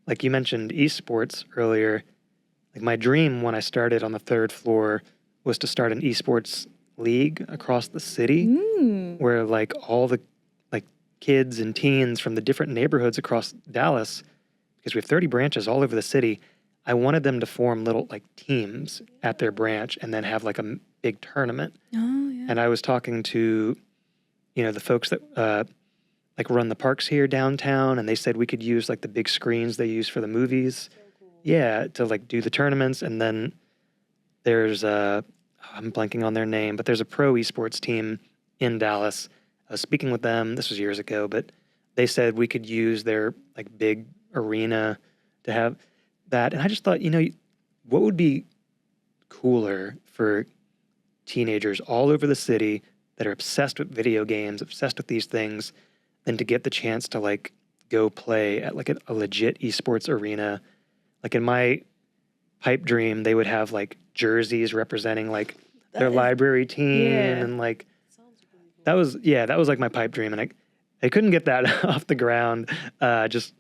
like you mentioned esports earlier. Like my dream when I started on the third floor was to start an esports league across the city where like all the like kids and teens from the different neighborhoods across Dallas, because we have 30 branches all over the city, I wanted them to form little like teams at their branch and then have like a big tournament. Oh, yeah. And I was talking to, the folks that like run the parks here downtown, and they said we could use like the big screens they use for the movies. So cool. Yeah, to like do the tournaments. And then there's I'm blanking on their name, but there's a pro esports team in Dallas. I was speaking with them, this was years ago, but they said we could use their like big arena to have that. And I just thought, what would be cooler for teenagers all over the city that are obsessed with video games, obsessed with these things, than to get the chance to like go play at like a legit esports arena. Like in my pipe dream, they would have like jerseys representing like their library team and like that was like my pipe dream, and I couldn't get that off the ground. Just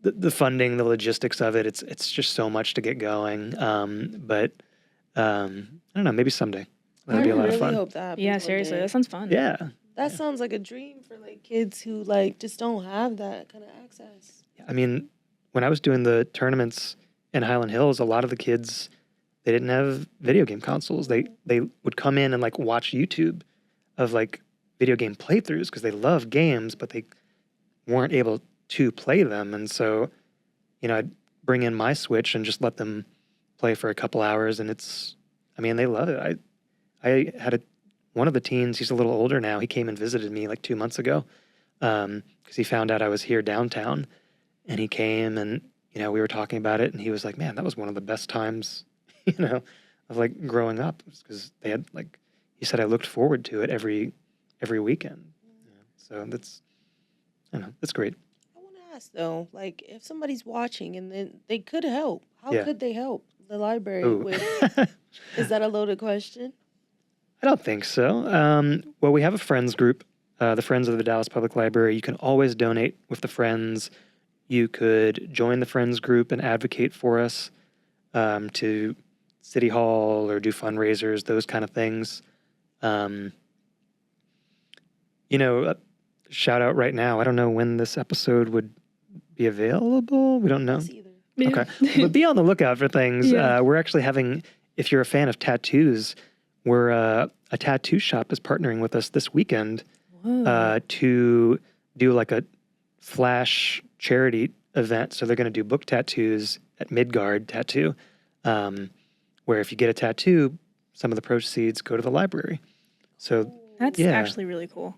the funding, the logistics of it. It's just so much to get going. But I don't know. Maybe someday that'll be a lot of fun. I really hope that happens. Yeah, seriously, that sounds fun. Yeah, that sounds like a dream for like kids who like just don't have that kind of access. I mean, when I was doing the tournaments in Highland Hills, a lot of the kids, they didn't have video game consoles. They would come in and like watch YouTube of like video game playthroughs because they love games, but they weren't able to play them. And so, I'd bring in my Switch and just let them play for a couple hours, and they love it. I had one of the teens, he's a little older now. He came and visited me like 2 months ago because he found out I was here downtown, and he came and, we were talking about it, and he was like, man, that was one of the best times, of like growing up, because they had like, he said, I looked forward to it every weekend. Yeah. So that's great. I want to ask though, like if somebody's watching and then they could help, how could they help the library with? Is that a loaded question? I don't think so. Well, we have a friends group, the Friends of the Dallas Public Library. You can always donate with the Friends. You could join the Friends group and advocate for us to City Hall or do fundraisers, those kind of things. Shout out right now. I don't know when this episode would be available. We don't know. Okay. But be on the lookout for things. Yeah. We're actually having, if you're a fan of tattoos, we're a tattoo shop is partnering with us this weekend to do like a flash charity event. So they're going to do book tattoos at Midgard Tattoo, where if you get a tattoo, some of the proceeds go to the library. So that's actually really cool.